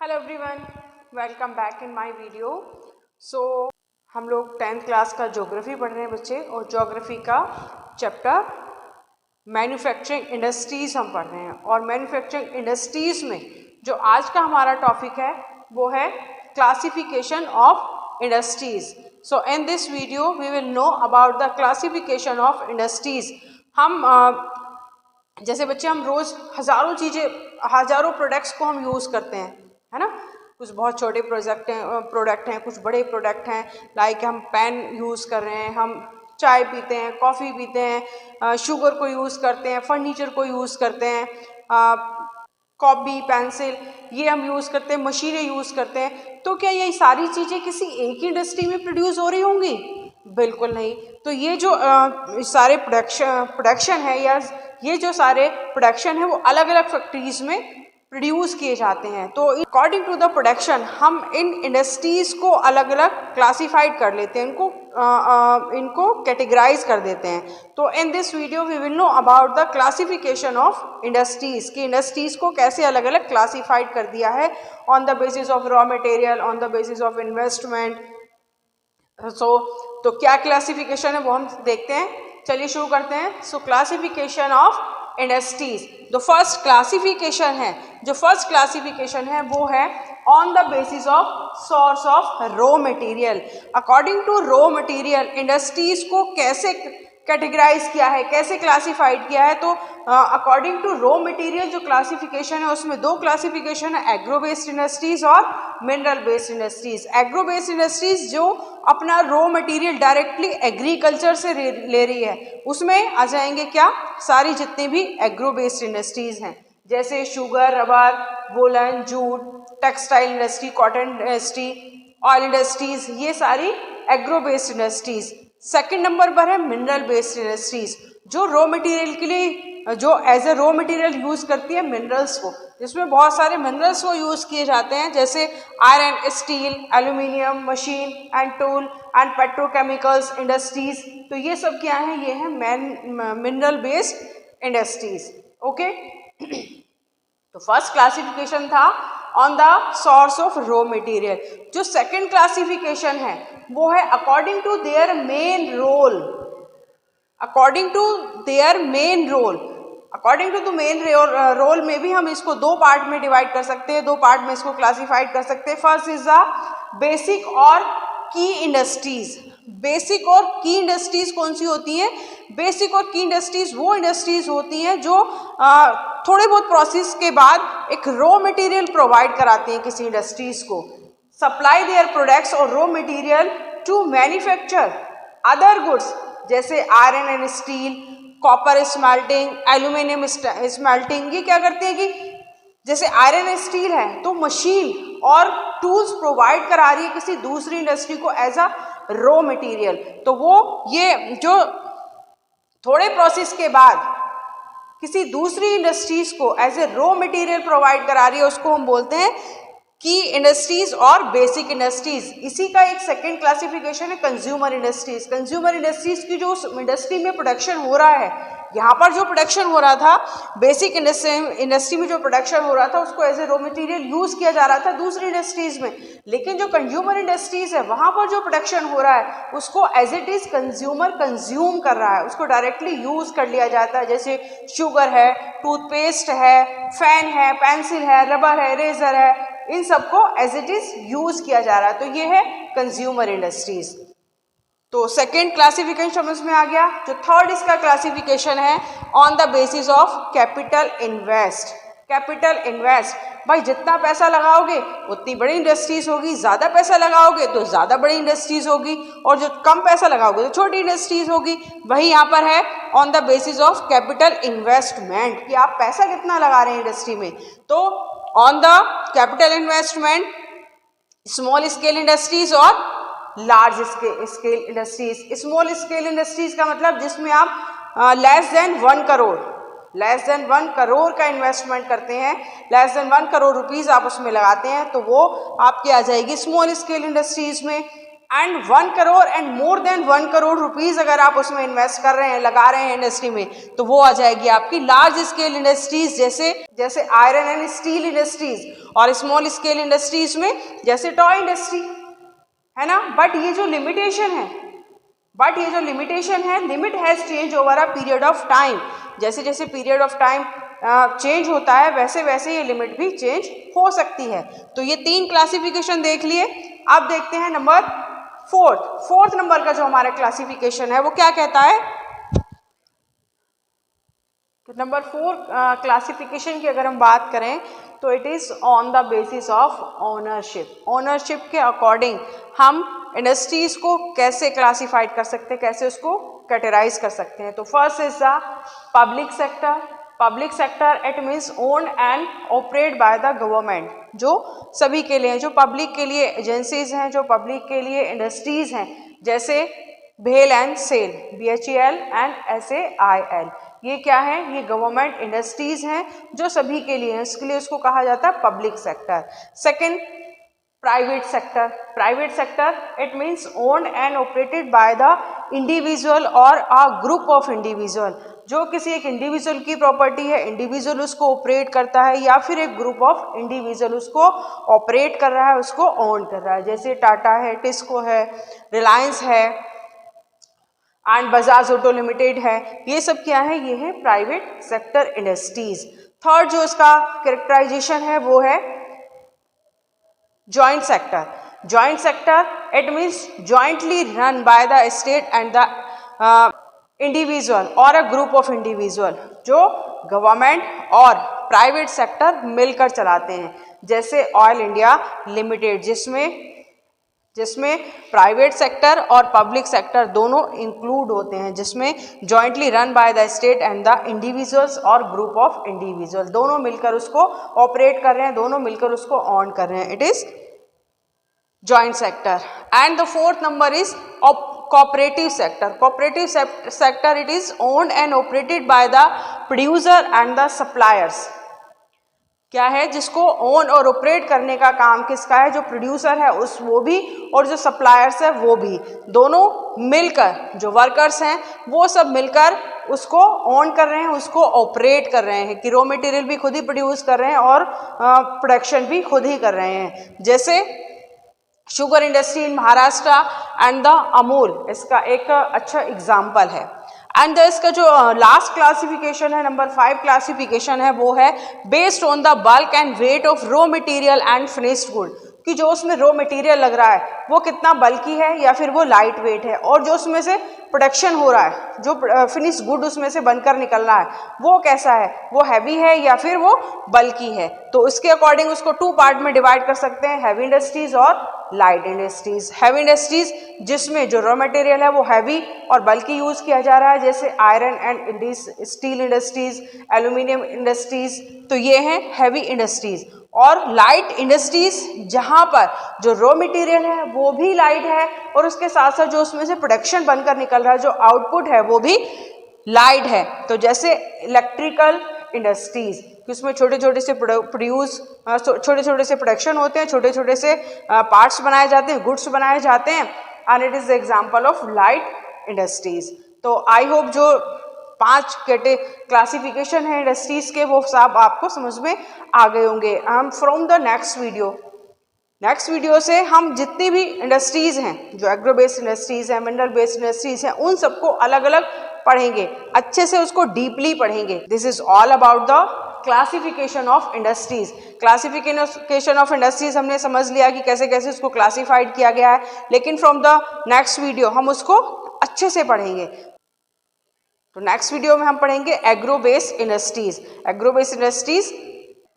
Hello everyone, welcome back in my video. हम लोग 10th class का ज्योग्राफी पढ़ रहे हैं बच्चे, और ज्योग्राफी का चैप्टर मैन्युफैक्चरिंग इंडस्ट्रीज़ हम पढ़ रहे हैं। और मैन्युफैक्चरिंग इंडस्ट्रीज़ में जो आज का हमारा टॉपिक है वो है classification of industries. So in this video we will know about the classification of industries. हम जैसे बच्चे हम रोज़ हज़ारों प्रोडक्ट्स को हम यूज़ करते हैं, है ना। कुछ बहुत छोटे प्रोडक्ट हैं, कुछ बड़े प्रोडक्ट हैं। लाइक हम पेन यूज़ कर रहे हैं, हम चाय पीते हैं, कॉफ़ी पीते हैं, शुगर को यूज़ करते हैं, फर्नीचर को यूज़ करते हैं, कॉपी पेंसिल ये हम यूज़ करते हैं, मशीनें यूज़ करते हैं। तो क्या ये सारी चीज़ें किसी एक ही इंडस्ट्री में प्रोड्यूस हो रही होंगी? बिल्कुल नहीं। तो ये जो सारे प्रोडक्शन है या ये जो सारे प्रोडक्शन है वो अलग अलग फैक्ट्रीज में प्रोड्यूस किए जाते हैं। तो अकॉर्डिंग टू द प्रोडक्शन हम इन इंडस्ट्रीज को अलग अलग क्लासिफाइड कर लेते हैं, इनको कैटेगराइज कर देते हैं। तो in this video we will know about the classification of industries, कि इंडस्ट्रीज को कैसे अलग अलग क्लासिफाइड कर दिया है on the basis of raw material, on the basis of investment. तो क्या क्लासिफिकेशन है वो हम देखते हैं। चलिए शुरू करते हैं। सो क्लासिफिकेशन ऑफ इंडस्ट्रीज, जो फर्स्ट क्लासिफिकेशन है वो है on the basis of source of raw material. According to raw material industries को कैसे कैटेगराइज किया है, कैसे क्लासिफाइड किया है। तो अकॉर्डिंग टू रॉ मटेरियल जो क्लासिफिकेशन है उसमें दो क्लासिफिकेशन है, एग्रो बेस्ड इंडस्ट्रीज और mineral based industries. Agro based industries जो अपना रॉ मटेरियल डायरेक्टली एग्रीकल्चर से ले रही है, उसमें आ जाएंगे क्या, सारी जितनी भी एग्रो बेस्ड इंडस्ट्रीज हैं, जैसे sugar, rubber, woollen, jute, textile industry, cotton industry, oil industries, ये सारी agro based industries. Second number पर है मिनरल बेस्ड इंडस्ट्रीज, जो रॉ मटेरियल के लिए जो as a raw material use करती है मिनरल्स को, जिसमें बहुत सारे मिनरल्स को यूज किए जाते हैं, जैसे iron, steel, aluminium, machine and tool and petrochemicals industries. तो ये सब क्या है, ये है मिनरल बेस्ड इंडस्ट्रीज। ओके। तो फर्स्ट क्लासिफिकेशन था on the source of raw material. जो सेकंड क्लासिफिकेशन है वो है according to their main role. According to the main role में भी हम इसको दो पार्ट में डिवाइड कर सकते हैं, दो पार्ट में इसको क्लासिफाइड कर सकते हैं। फर्स्ट इज द बेसिक और की इंडस्ट्रीज। बेसिक और की इंडस्ट्रीज कौन सी होती हैं? बेसिक और की इंडस्ट्रीज वो इंडस्ट्रीज होती हैं जो थोड़े बहुत प्रोसेस के बाद एक रॉ मटेरियल प्रोवाइड कराती हैं किसी इंडस्ट्रीज को, सप्लाई देयर प्रोडक्ट्स और raw material to manufacture other goods, जैसे iron and steel, copper smelting, aluminium smelting. ये क्या करते हैं कि जैसे आयरन एंड स्टील है तो मशीन और टूल्स प्रोवाइड करा रही है किसी दूसरी इंडस्ट्री को एज अ रॉ मटेरियल। तो वो ये जो थोड़े प्रोसेस के बाद किसी दूसरी इंडस्ट्रीज को as a raw material provide करा रही है, उसको हम बोलते हैं की इंडस्ट्रीज और बेसिक इंडस्ट्रीज। इसी का एक सेकंड क्लासिफिकेशन है कंज्यूमर इंडस्ट्रीज। कंज्यूमर इंडस्ट्रीज की जो इंडस्ट्री में प्रोडक्शन हो रहा है, यहाँ पर जो प्रोडक्शन हो रहा था, बेसिक इंडस्ट्री में जो प्रोडक्शन हो रहा था उसको as a raw material use किया जा रहा था दूसरी इंडस्ट्रीज में। लेकिन जो कंज्यूमर इंडस्ट्रीज है वहाँ पर जो प्रोडक्शन हो रहा है उसको as it is consumer consume कर रहा है, उसको डायरेक्टली यूज कर लिया जाता है। जैसे शुगर है, टूथपेस्ट है, फैन है, पेंसिल है, रबर है, इरेजर है, इन सबको एज इट इज यूज किया जा रहा है। तो ये है कंज्यूमर इंडस्ट्रीज। तो सेकेंड क्लासिफिकेशन समझ में आ गया। जो थर्ड इसका क्लासिफिकेशन है on the basis of capital invest. Capital invest, भाई जितना पैसा लगाओगे उतनी बड़ी इंडस्ट्रीज होगी, ज़्यादा पैसा लगाओगे तो ज़्यादा बड़ी इंडस्ट्रीज होगी, और जो कम पैसा लगाओगे तो छोटी इंडस्ट्रीज होगी। वही यहाँ पर है on the basis of capital investment, कि आप पैसा कितना लगा रहे हैं इंडस्ट्री में। तो on the capital investment small scale industries और large scale industries. Small scale industries का मतलब जिसमें आप लेस देन 1 करोड़ का इन्वेस्टमेंट करते हैं, लेस देन 1 करोड़ रुपीज आप उसमें लगाते हैं, तो वो आपकी आ जाएगी स्मॉल स्केल इंडस्ट्रीज में। And 1 crore and more than 1 crore rupees अगर आप उसमें इन्वेस्ट कर रहे हैं, लगा रहे हैं इंडस्ट्री में, तो वो आ जाएगी आपकी लार्ज स्केल इंडस्ट्रीज, जैसे आयरन एंड स्टील इंडस्ट्रीज, और स्मॉल स्केल इंडस्ट्रीज में जैसे टॉय इंडस्ट्री, है ना। बट ये जो लिमिटेशन है, limit has change over a period of time. जैसे जैसे पीरियड ऑफ टाइम चेंज होता है वैसे वैसे ये लिमिट भी चेंज हो सकती है। तो ये 3 क्लासिफिकेशन देख लिए। अब देखते हैं नंबर फोर्थ नंबर का जो हमारा क्लासिफिकेशन है वो क्या कहता है। तो नंबर 4 क्लासिफिकेशन की अगर हम बात करें तो it is on the basis of ownership. Ownership के अकॉर्डिंग हम इंडस्ट्रीज को कैसे क्लासिफाइड कर सकते हैं, कैसे उसको कैटेगराइज कर सकते हैं। तो first is the public sector. Public sector it means owned and operate by the government, जो सभी के लिए, जो पब्लिक के लिए एजेंसीज हैं, जो पब्लिक के लिए इंडस्ट्रीज हैं, जैसे भेल and SAIL, BHEL and SAIL, ये क्या है, ये गवर्नमेंट इंडस्ट्रीज हैं जो सभी के लिए हैं, इसके लिए उसको कहा जाता है public sector. Second private sector. Private sector it means owned and operated by the individual और अ ग्रुप ऑफ इंडिविजुअल, जो किसी एक इंडिविजुअल की प्रॉपर्टी है, इंडिविजुअल उसको ऑपरेट करता है, या फिर एक ग्रुप ऑफ इंडिविजुअल उसको ऑपरेट कर रहा है, उसको ओन कर रहा है। जैसे टाटा है, टिस्को है, रिलायंस है एंड बजाज ऑटो लिमिटेड है, ये सब क्या है, ये है प्राइवेट सेक्टर इंडस्ट्रीज। थर्ड जो इसका कैरेक्टराइजेशन है वो है joint sector. Joint sector it means jointly run by the state and the individual और अ ग्रुप ऑफ इंडिविजुअल, जो गवर्नमेंट और प्राइवेट सेक्टर मिलकर चलाते हैं। जैसे ऑयल इंडिया लिमिटेड, जिसमें प्राइवेट सेक्टर और पब्लिक सेक्टर दोनों इंक्लूड होते हैं, जिसमें jointly run by the state and the individuals और ग्रुप ऑफ इंडिविजुअल, दोनों मिलकर उसको ऑपरेट कर रहे हैं, दोनों मिलकर उसको ऑन कर रहे हैं। It is joint sector. And the fourth number is cooperative sector. Cooperative sector it is owned and operated by the producer and the suppliers. क्या है, जिसको ओन और ऑपरेट करने का काम किसका है, जो प्रोड्यूसर है उस वो भी, और जो सप्लायर्स है वो भी, दोनों मिलकर, जो वर्कर्स हैं वो सब मिलकर उसको ऑन कर रहे हैं, उसको ऑपरेट कर रहे हैं, कि रॉ मटेरियल भी खुद ही प्रोड्यूस कर रहे हैं और प्रोडक्शन भी खुद ही कर रहे हैं। जैसे sugar industry in Maharashtra and the Amul इसका एक अच्छा एग्जाम्पल है। एंड इसका जो लास्ट क्लासिफिकेशन है, नंबर 5 क्लासिफिकेशन है, वो है based on the bulk and weight of raw material and finished good, कि जो उसमें रॉ मटेरियल लग रहा है वो कितना बल्की है या फिर वो लाइट वेट है, और जो उसमें से प्रोडक्शन हो रहा है, जो फिनिश गुड उसमें से बनकर निकल रहा है वो कैसा है, वो हैवी है या फिर वो बल्की है। तो इसके अकॉर्डिंग उसको 2 पार्ट में डिवाइड कर सकते हैं, हैवी इंडस्ट्रीज और लाइट इंडस्ट्रीज। हैवी इंडस्ट्रीज जिसमें जो रॉ मटेरियल है वो हैवी और बल्कि यूज किया जा रहा है, जैसे iron and steel industries, aluminium industries, तो ये हैं हैवी इंडस्ट्रीज। और लाइट इंडस्ट्रीज जहाँ पर जो रॉ मटेरियल है वो भी लाइट है और उसके साथ साथ जो उसमें से प्रोडक्शन बनकर निकल रहा है, जो आउटपुट है वो भी लाइट है। तो जैसे इलेक्ट्रिकल इंडस्ट्रीज, उसमें छोटे छोटे से छोटे छोटे से प्रोडक्शन होते हैं, छोटे छोटे से पार्ट्स बनाए जाते हैं, गुड्स बनाए जाते हैं, and it is the example of light industries. तो आई होप जो 5 क्लासिफिकेशन है इंडस्ट्रीज के वो सब आपको समझ में आ गए होंगे। हम फ्रॉम द नेक्स्ट वीडियो से हम जितनी भी इंडस्ट्रीज हैं, जो एग्रो बेस्ड इंडस्ट्रीज हैं, मिनरल बेस्ड इंडस्ट्रीज हैं, उन सबको अलग अलग पढ़ेंगे, अच्छे से उसको डीपली पढ़ेंगे। This is all about the classification of industries. Classification of industries हमने समझ लिया कि कैसे कैसे उसको क्लासिफाइड किया गया है, लेकिन फ्रॉम द नेक्स्ट वीडियो हम उसको अच्छे से पढ़ेंगे। तो नेक्स्ट वीडियो में हम पढ़ेंगे एग्रो बेस्ड इंडस्ट्रीज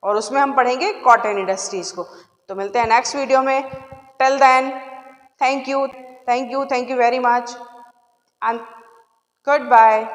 और उसमें हम पढ़ेंगे कॉटन इंडस्ट्रीज को। तो मिलते हैं नेक्स्ट वीडियो में। Till then thank you very much and good bye.